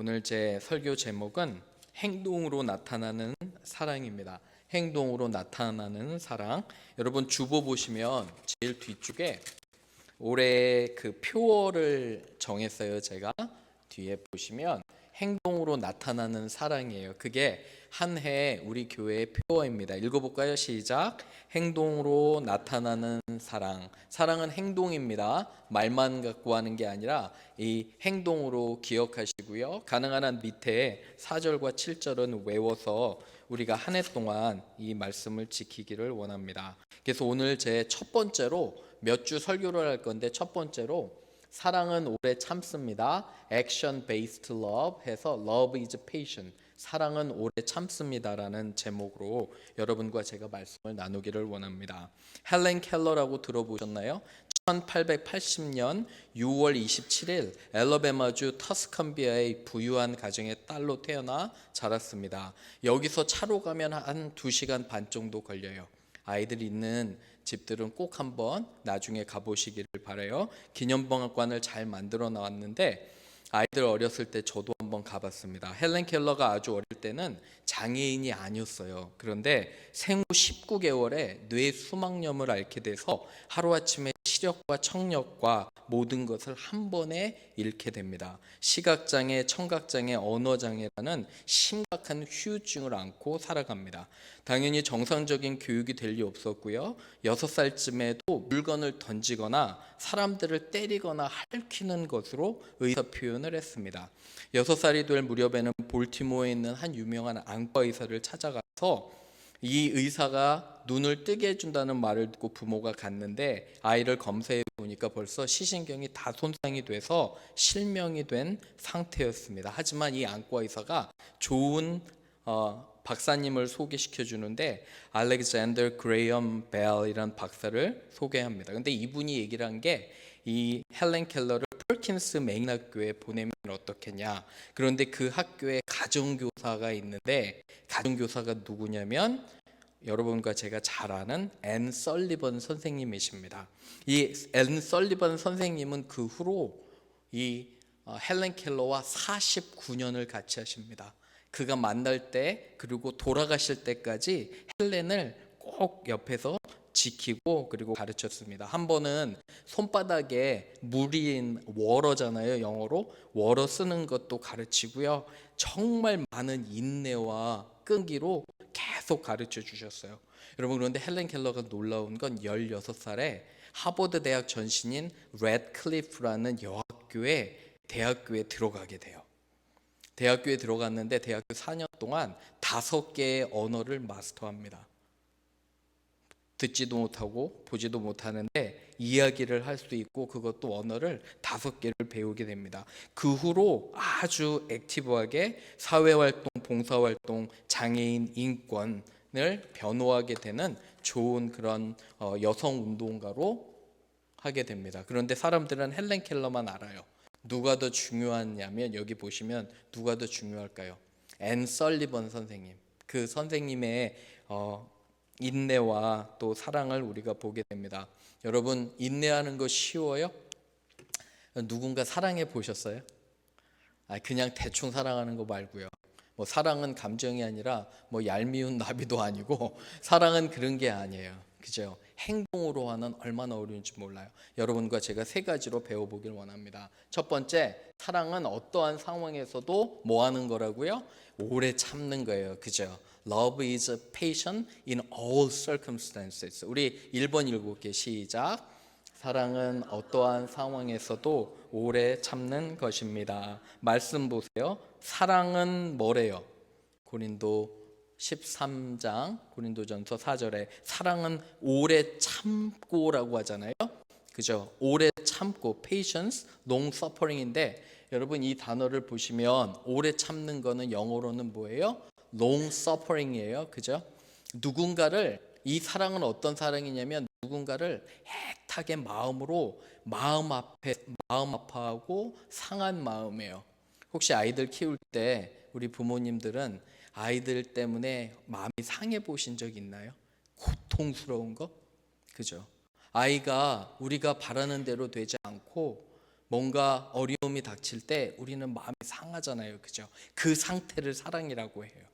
오늘 제 설교 제목은 행동으로 나타나는 사랑입니다. 행동으로 나타나는 사랑. 여러분 주보 보시면 제일 뒤쪽에 올해 그 표어를 정했어요. 제가 뒤에 보시면 행동으로 나타나는 사랑이에요. 그게 한 해 우리 교회의 표어입니다. 읽어볼까요? 시작. 행동으로 나타나는 사랑. 사랑은 행동입니다. 말만 갖고 하는 게 아니라 이 행동으로 기억하시고요. 가능한 한 밑에 4절과 7절은 외워서 우리가 한 해 동안 이 말씀을 지키기를 원합니다. 그래서 오늘 제 첫 번째로 몇 주 설교를 할 건데, 첫 번째로 사랑은 오래 참습니다. Action based love 해서 Love is patient. 사랑은 오래 참습니다라는 제목으로 여러분과 제가 말씀을 나누기를 원합니다. 헬렌 켈러라고 들어보셨나요? 1880년 6월 27일 엘러베마주 터스컨비아의 부유한 가정의 딸로 태어나 자랐습니다. 여기서 차로 가면 한 2시간 반 정도 걸려요. 아이들이 있는 집들은 꼭 한번 나중에 가보시기를 바라요. 기념박물관을 잘 만들어 놨는데 아이들 어렸을 때 저도 한번 가봤습니다. 헬렌 켈러가 아주 어릴 때는 장애인이 아니었어요. 그런데 생후 19개월에 뇌 수막염을 앓게 돼서 하루아침에 시력과 청력과 모든 것을 한 번에 잃게 됩니다. 시각장애, 청각장애, 언어장애라는 심각한 후유증을 안고 살아갑니다. 당연히 정상적인 교육이 될 리 없었고요. 6살쯤에도 물건을 던지거나 사람들을 때리거나 핥히는 것으로 의사 표현을 했습니다. 6살이 될 무렵에는 볼티모어에 있는 한 유명한 안과 의사를 찾아가서 이 의사가 눈을 뜨게 해준다는 말을 듣고 부모가 갔는데 아이를 검사해 보니까 벌써 시신경이 다 손상이 돼서 실명이 된 상태였습니다. 하지만 이 안과 의사가 좋은 박사님을 소개시켜 주는데 알렉산더 그레이엄 벨이라는 박사를 소개합니다. 근데 이분이 얘기를 한 게 이 헬렌 켈러를 퍼킨스 메인 학교에 보내면 어떻겠냐. 그런데 그 학교에 가정교사가 있는데 가정교사가 누구냐면 여러분과 제가 잘 아는 앤 설리번 선생님이십니다. 이 앤 설리번 선생님은 그 후로 이 헬렌 켈러와 49년을 같이 하십니다. 그가 만날 때 그리고 돌아가실 때까지 헬렌을 꼭 옆에서 지키고 그리고 가르쳤습니다. 한 번은 손바닥에 물인 워러잖아요. 영어로 워러 쓰는 것도 가르치고요. 정말 많은 인내와 끈기로 계속 가르쳐 주셨어요. 여러분, 그런데 헬렌 켈러가 놀라운 건 16살에 하버드 대학 전신인 래드클리프라는 여학교에 대학교에 들어가게 돼요. 대학교에 들어갔는데 대학교 4년 동안 5개의 언어를 마스터합니다. 듣지도 못하고 보지도 못하는데 이야기를 할 수 있고 그것도 언어를 5개를 배우게 됩니다. 그 후로 아주 액티브하게 사회활동, 봉사활동, 장애인 인권을 변호하게 되는 좋은 그런 여성운동가로 하게 됩니다. 그런데 사람들은 헬렌 켈러만 알아요. 누가 더 중요하냐면 여기 보시면 누가 더 중요할까요? 앤 설리번 선생님. 그 선생님의 인내와 또 사랑을 우리가 보게 됩니다. 여러분, 인내하는 거 쉬워요? 누군가 사랑해 보셨어요? 그냥 대충 사랑하는 거 말고요. 뭐 사랑은 감정이 아니라 뭐 얄미운 나비도 아니고 사랑은 그런 게 아니에요. 그죠? 행동으로 하는 얼마나 어려운지 몰라요. 여러분과 제가 3가지로 배워보길 원합니다. 첫 번째, 사랑은 어떠한 상황에서도 뭐 하는 거라고요? 오래 참는 거예요. 그죠? Love is patient in all circumstances. 우리 1번 읽어볼게요. 시작. 사랑은 어떠한 상황에서도 오래 참는 것입니다. 말씀 보세요. 사랑은 뭐래요? 고린도 13장 고린도전서 4절에 사랑은 오래 참고라고 하잖아요. 그죠? 오래 참고 patience, long suffering인데 여러분 이 단어를 보시면 오래 참는 거는 영어로는 뭐예요? long suffering이에요. 그죠? 누군가를 이 사랑은 어떤 사랑이냐면 누군가를 애타게 마음으로 마음 아파하고 상한 마음이에요. 혹시 아이들 키울 때 우리 부모님들은 아이들 때문에 마음이 상해 보신 적 있나요? 고통스러운 거? 그죠? 아이가 우리가 바라는 대로 되지 않고 뭔가 어려움이 닥칠 때 우리는 마음이 상하잖아요. 그죠? 그 상태를 사랑이라고 해요.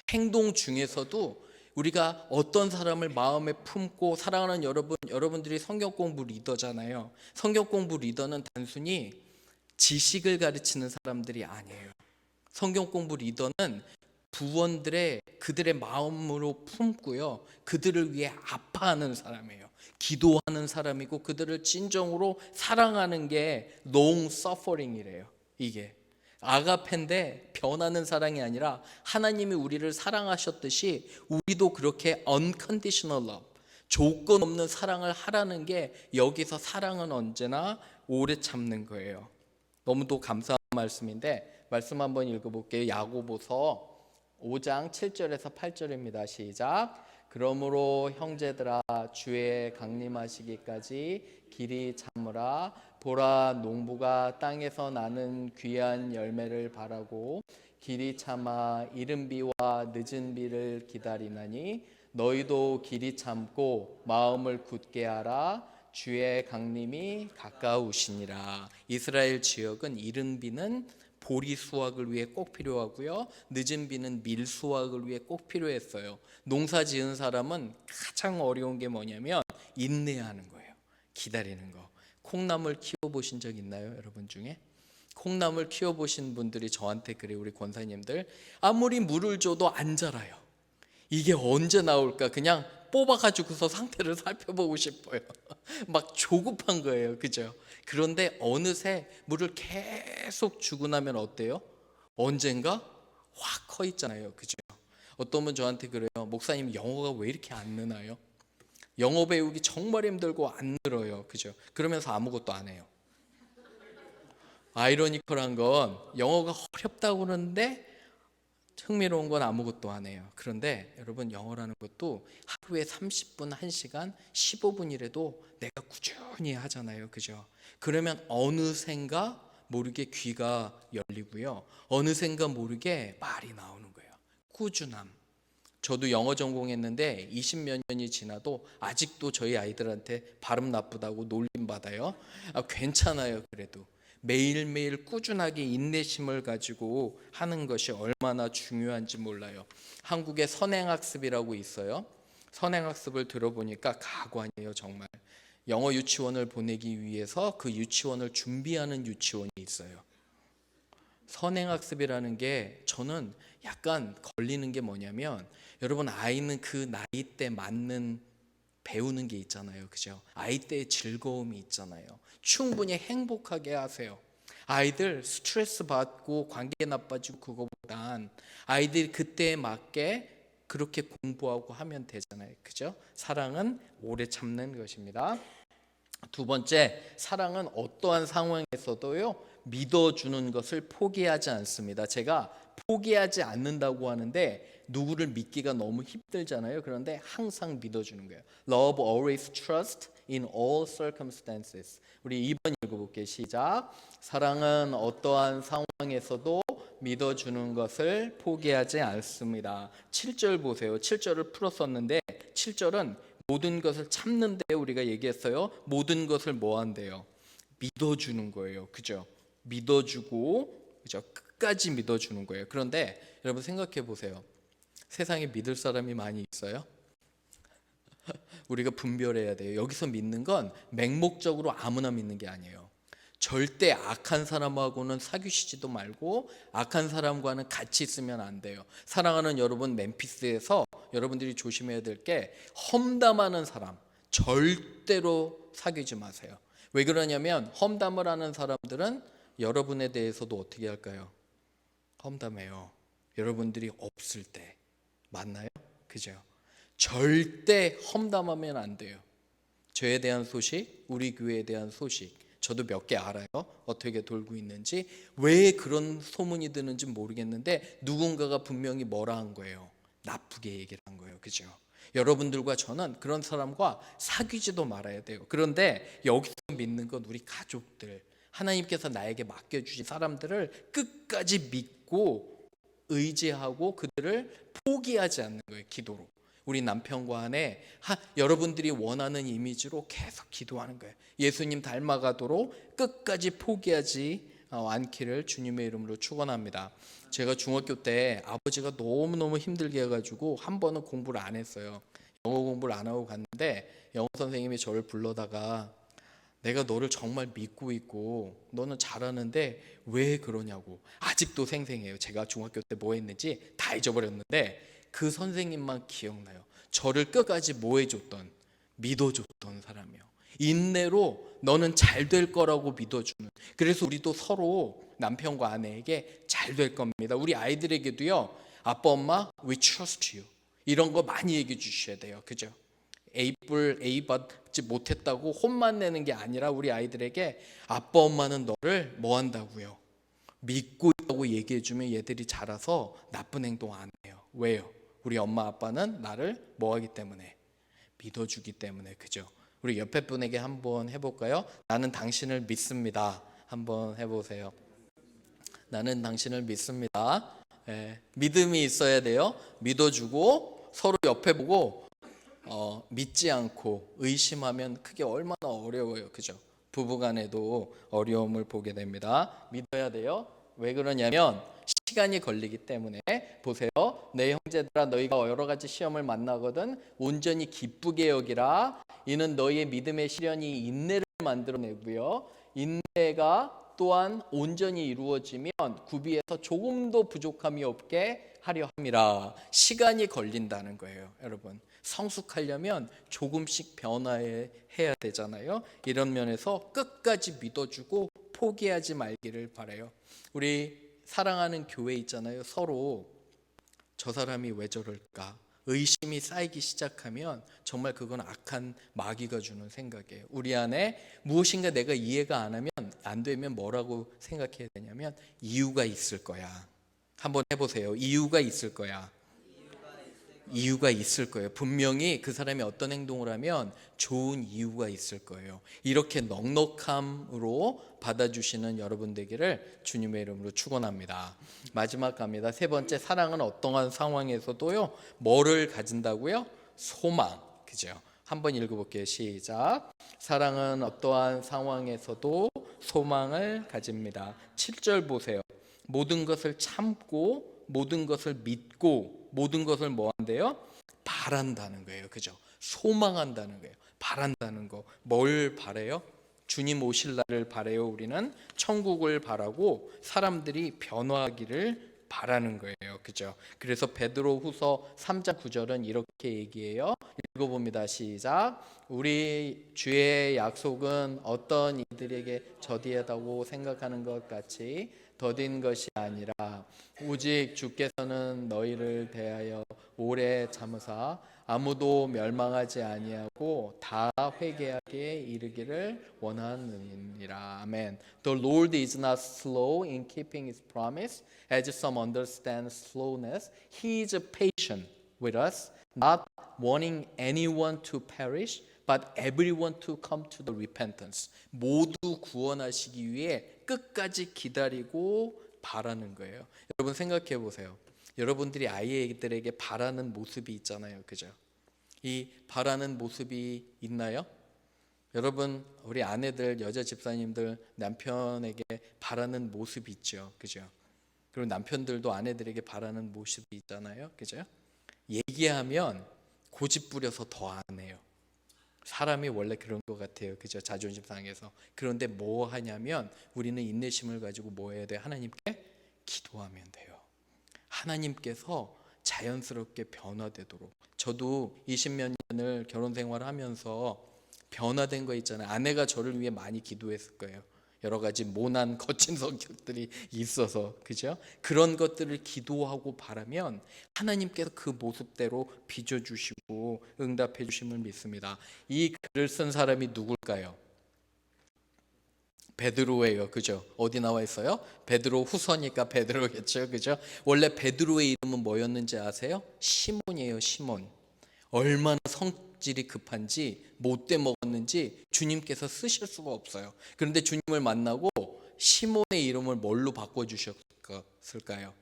행동 중에서도 우리가 어떤 사람을 마음에 품고 사랑하는 여러분들이 성경 공부 리더잖아요. 성경 공부 리더는 단순히 지식을 가르치는 사람들이 아니에요. 성경 공부 리더는 부원들의 그들의 마음으로 품고요. 그들을 위해 아파하는 사람이에요. 기도하는 사람이고 그들을 진정으로 사랑하는 게 long suffering이래요. 이게 아가페인데 변하는 사랑이 아니라 하나님이 우리를 사랑하셨듯이 우리도 그렇게 unconditional love, 조건 없는 사랑을 하라는 게 여기서 사랑은 언제나 오래 참는 거예요. 너무도 감사한 말씀인데 말씀 한번 읽어볼게요. 야고보서 5장 7절에서 8절입니다. 시작. 그러므로 형제들아 주의 강림하시기까지 길이 참으라. 보라 농부가 땅에서 나는 귀한 열매를 바라고 길이 참아 이른 비와 늦은 비를 기다리나니 너희도 길이 참고 마음을 굳게 하라. 주의 강림이 가까우시니라. 이스라엘 지역은 이른 비는 보리 수확을 위해 꼭 필요하고요. 늦은 비는 밀 수확을 위해 꼭 필요했어요. 농사 지은 사람은 가장 어려운 게 뭐냐면 인내하는 거예요. 기다리는 거. 콩나물 키워보신 적 있나요? 여러분 중에? 콩나물 키워보신 분들이 저한테 그래요. 우리 권사님들. 아무리 물을 줘도 안 자라요. 이게 언제 나올까? 그냥 뽑아가지고서 상태를 살펴보고 싶어요. 막 조급한 거예요. 그죠? 그런데 어느새 물을 계속 주고 나면 어때요? 언젠가 확 커 있잖아요. 그죠? 어떤 분 저한테 그래요. 목사님 영어가 왜 이렇게 안 느나요? 영어 배우기 정말 힘들고 안 늘어요. 그죠? 그러면서 아무것도 안 해요. 아이러니컬한 건 영어가 어렵다고 그러는데 흥미로운 건 아무것도 안 해요. 그런데 여러분 영어라는 것도 하루에 30분, 1시간, 15분이라도 내가 꾸준히 하잖아요. 그죠? 그러면 어느샌가 모르게 귀가 열리고요. 어느샌가 모르게 말이 나오는 거예요. 꾸준함. 저도 영어 전공했는데 20몇 년이 지나도 아직도 저희 아이들한테 발음 나쁘다고 놀림 받아요. 괜찮아요. 그래도. 매일매일 꾸준하게 인내심을 가지고 하는 것이 얼마나 중요한지 몰라요. 한국에 선행학습이라고 있어요. 선행학습을 들어보니까 가관이에요. 정말. 영어 유치원을 보내기 위해서 그 유치원을 준비하는 유치원이 있어요. 선행학습이라는 게 저는 약간 걸리는 게 뭐냐면 여러분 아이는 그 나이 때 맞는 배우는 게 있잖아요. 그죠? 아이 때의 즐거움이 있잖아요. 충분히 행복하게 하세요. 아이들 스트레스 받고 관계 나빠지고 그거보단 아이들이 그때에 맞게 그렇게 공부하고 하면 되잖아요. 그죠? 사랑은 오래 참는 것입니다. 두 번째, 사랑은 어떠한 상황에서도요, 믿어주는 것을 포기하지 않습니다. 제가 포기하지 않는다고 하는데 누구를 믿기가 너무 힘들잖아요. 그런데 항상 믿어주는 거예요. Love always trust in all circumstances. 우리 2번 읽어볼게요. 시작. 사랑은 어떠한 상황에서도 믿어주는 것을 포기하지 않습니다. 7절 보세요. 7절을 풀었었는데 7절은 모든 것을 참는데 우리가 얘기했어요. 모든 것을 뭐 한대요? 믿어주는 거예요. 그죠? 믿어주고, 그죠? 끝까지 믿어주는 거예요. 그런데 여러분 생각해 보세요. 세상에 믿을 사람이 많이 있어요? 우리가 분별해야 돼요. 여기서 믿는 건 맹목적으로 아무나 믿는 게 아니에요. 절대 악한 사람하고는 사귀시지도 말고 악한 사람과는 같이 있으면 안 돼요. 사랑하는 여러분, 멤피스에서 여러분들이 조심해야 될 게 험담하는 사람 절대로 사귀지 마세요. 왜 그러냐면 험담을 하는 사람들은 여러분에 대해서도 어떻게 할까요? 험담해요. 여러분들이 없을 때. 맞나요? 그죠? 절대 험담하면 안 돼요. 저에 대한 소식, 우리 교회에 대한 소식 저도 몇 개 알아요. 어떻게 돌고 있는지. 왜 그런 소문이 드는지 모르겠는데 누군가가 분명히 뭐라 한 거예요. 나쁘게 얘기를 한 거예요. 그죠? 여러분들과 저는 그런 사람과 사귀지도 말아야 돼요. 그런데 여기서 믿는 건 우리 가족들, 하나님께서 나에게 맡겨주신 사람들을 끝까지 믿고 의지하고 그들을 포기하지 않는 거예요. 기도로. 우리 남편과 아내 여러분들이 원하는 이미지로 계속 기도하는 거예요. 예수님 닮아가도록 끝까지 포기하지 않기를 주님의 이름으로 축원합니다. 제가 중학교 때 아버지가 너무너무 힘들게 해가지고 한 번은 공부를 안 했어요. 영어 공부를 안 하고 갔는데 영어 선생님이 저를 불러다가 내가 너를 정말 믿고 있고 너는 잘하는데 왜 그러냐고. 아직도 생생해요. 제가 중학교 때 뭐 했는지 다 잊어버렸는데 그 선생님만 기억나요. 저를 끝까지 뭐 해줬던, 믿어줬던 사람이요. 인내로 너는 잘 될 거라고 믿어주는. 그래서 우리도 서로 남편과 아내에게 잘 될 겁니다. 우리 아이들에게도요, 아빠 엄마 we trust you 이런 거 많이 얘기해 주셔야 돼요. 그죠? A 받지 못했다고 혼만 내는 게 아니라 우리 아이들에게 아빠 엄마는 너를 뭐 한다고요? 믿고 있다고 얘기해 주면 얘들이 자라서 나쁜 행동 안 해요. 왜요? 우리 엄마 아빠는 나를 뭐 하기 때문에? 믿어주기 때문에. 그죠? 우리 옆에 분에게 한번 해볼까요? 나는 당신을 믿습니다. 한번 해보세요. 나는 당신을 믿습니다. 믿음이 있어야 돼요. 믿어주고 서로 옆에 보고 믿지 않고 의심하면 그게 얼마나 어려워요. 그죠? 부부간에도 어려움을 보게 됩니다. 믿어야 돼요. 왜 그러냐면 시간이 걸리기 때문에. 보세요. 내 형제들아 너희가 여러 가지 시험을 만나거든 온전히 기쁘게 여기라. 이는 너희의 믿음의 시련이 인내를 만들어내고요. 인내가 또한 온전히 이루어지면 구비해서 조금도 부족함이 없게 하려 함이라. 시간이 걸린다는 거예요. 여러분 성숙하려면 조금씩 변화해야 되잖아요. 이런 면에서 끝까지 믿어주고 포기하지 말기를 바라요. 우리 사랑하는 교회 있잖아요. 서로 저 사람이 왜 저럴까 의심이 쌓이기 시작하면 정말 그건 악한 마귀가 주는 생각이에요. 우리 안에 무엇인가 내가 이해가 안 되면 뭐라고 생각해야 되냐면 이유가 있을 거야. 한번 해보세요. 이유가 있을 거야. 이유가 있을 거예요. 분명히 그 사람이 어떤 행동을 하면 좋은 이유가 있을 거예요. 이렇게 넉넉함으로 받아주시는 여러분 되기를 주님의 이름으로 축원합니다. 마지막 갑니다. 세 번째, 사랑은 어떠한 상황에서도요 뭐를 가진다고요? 소망. 그죠? 한번 읽어볼게요. 시작. 사랑은 어떠한 상황에서도 소망을 가집니다. 7절 보세요. 모든 것을 참고 모든 것을 믿고 모든 것을 뭐 한대요? 바란다는 거예요. 그죠? 소망한다는 거예요. 바란다는 거. 뭘 바래요? 주님 오실 날을 바래요. 우리는 천국을 바라고 사람들이 변화하기를 바라는 거예요. 그죠? 그래서 베드로후서 3장 9절은 이렇게 얘기해요. 읽어봅니다. 시작. 우리 주의 약속은 어떤 이들에게 저디하다고 생각하는 것 같이 더딘 것이 아니라 오직 주께서는 너희를 대하여 오래 참으사 아무도 멸망하지 아니하고 다 회개하게 이르기를 원하느니라. 아멘. The Lord is not slow in keeping his promise, as some understand slowness. He is patient with us, not wanting anyone to perish, but everyone to come to the repentance. 모두 구원하시기 위해 끝까지 기다리고 바라는 거예요. 여러분 생각해 보세요. 여러분들이 아이들에게 바라는 모습이 있잖아요. 그죠? 이 바라는 모습이 있나요? 여러분 우리 아내들, 여자 집사님들 남편에게 바라는 모습이 있죠. 그죠? 그리고 남편들도 아내들에게 바라는 모습이 있잖아요. 그죠? 얘기하면 고집 부려서 더 안 해요. 사람이 원래 그런 것 같아요. 그죠? 자존심 상해서. 그런데 뭐 하냐면 우리는 인내심을 가지고 뭐 해야 돼요? 하나님께 기도하면 돼요. 하나님께서 자연스럽게 변화되도록. 저도 20몇 년을 결혼 생활을 하면서 변화된 거 있잖아요. 아내가 저를 위해 많이 기도했을 거예요. 여러 가지 모난 거친 성격들이 있어서. 그죠? 그런 것들을 기도하고 바라면 하나님께서 그 모습대로 빚어주시고 응답해 주심을 믿습니다. 이 글을 쓴 사람이 누굴까요? 베드로예요. 그죠? 어디 나와 있어요? 베드로 후서니까 베드로겠죠. 그죠? 원래 베드로의 이름은 뭐였는지 아세요? 시몬이에요. 시몬. 얼마나 성질이 급한지 못돼 먹었는지 주님께서 쓰실 수가 없어요. 그런데 주님을 만나고 시몬의 이름을 뭘로 바꿔주셨을까요?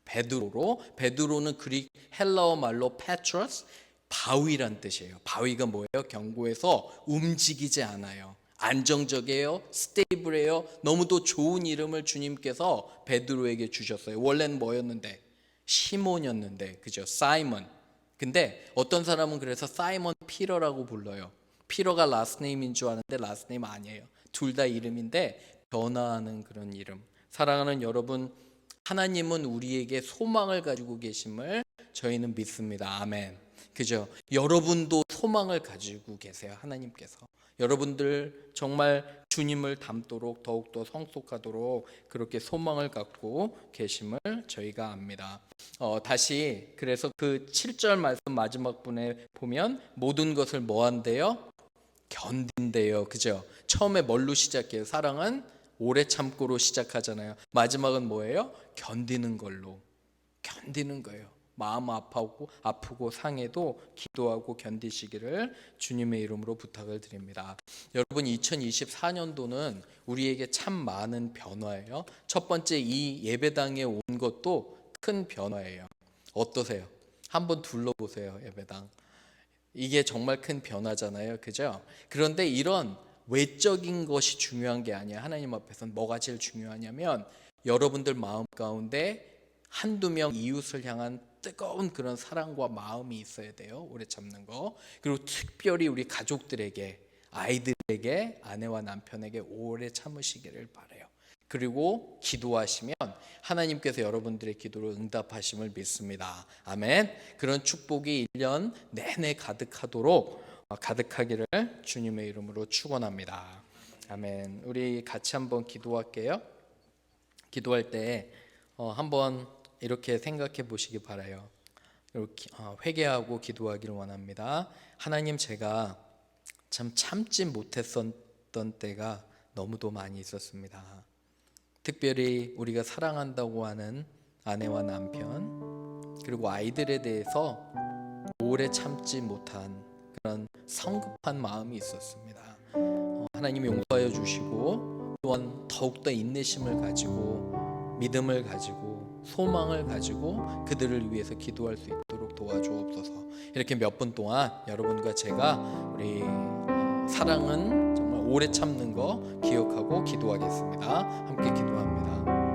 베드로로. 베드로는 그릭 헬라어 말로 페트로스, 바위란 뜻이에요. 바위가 뭐예요? 견고해서 움직이지 않아요. 안정적이에요. 스테이블해요. 너무도 좋은 이름을 주님께서 베드로에게 주셨어요. 원래는 뭐였는데? 시몬이었는데, 그죠? 사이먼. 근데 어떤 사람은 그래서 사이먼 피러라고 불러요. 피러가 라스트네임인 줄 아는데 라스트네임 아니에요. 둘 다 이름인데 변화하는 그런 이름. 사랑하는 여러분, 하나님은 우리에게 소망을 가지고 계심을 저희는 믿습니다. 아멘. 그죠? 여러분도 소망을 가지고 계세요. 하나님께서. 여러분들 정말 주님을 닮도록 더욱더 성숙하도록 그렇게 소망을 갖고 계심을 저희가 압니다. 다시 그래서 그 7절 말씀 마지막 분에 보면 모든 것을 뭐 한대요? 견딘대요. 그죠? 처음에 뭘로 시작해요? 사랑은 오래 참고로 시작하잖아요. 마지막은 뭐예요? 견디는 걸로. 견디는 거예요. 마음 아프고 상해도 기도하고 견디시기를 주님의 이름으로 부탁을 드립니다. 여러분, 2024년도는 우리에게 참 많은 변화예요. 첫 번째, 이 예배당에 온 것도 큰 변화예요. 어떠세요? 한번 둘러보세요. 예배당. 이게 정말 큰 변화잖아요. 그죠? 그런데 이런 외적인 것이 중요한 게 아니에요. 하나님 앞에서는 뭐가 제일 중요하냐면 여러분들 마음 가운데 한두 명 이웃을 향한 뜨거운 그런 사랑과 마음이 있어야 돼요. 오래 참는 거. 그리고 특별히 우리 가족들에게, 아이들에게, 아내와 남편에게 오래 참으시기를 바라요. 그리고 기도하시면 하나님께서 여러분들의 기도를 응답하심을 믿습니다. 아멘. 그런 축복이 1년 내내 가득하기를 주님의 이름으로 축원합니다. 아멘. 우리 같이 한번 기도할게요. 기도할 때 한번 이렇게 생각해 보시기 바라요. 이렇게 회개하고 기도하기를 원합니다. 하나님, 제가 참 참지 못했던 때가 너무도 많이 있었습니다. 특별히 우리가 사랑한다고 하는 아내와 남편 그리고 아이들에 대해서 오래 참지 못한 그런 성급한 마음이 있었습니다. 하나님이 용서하여 주시고 또한 더욱더 인내심을 가지고 믿음을 가지고 소망을 가지고 그들을 위해서 기도할 수 있도록 도와주옵소서. 이렇게 몇 분 동안 여러분과 제가 우리 사랑은 정말 오래 참는 거 기억하고 기도하겠습니다. 함께 기도합니다.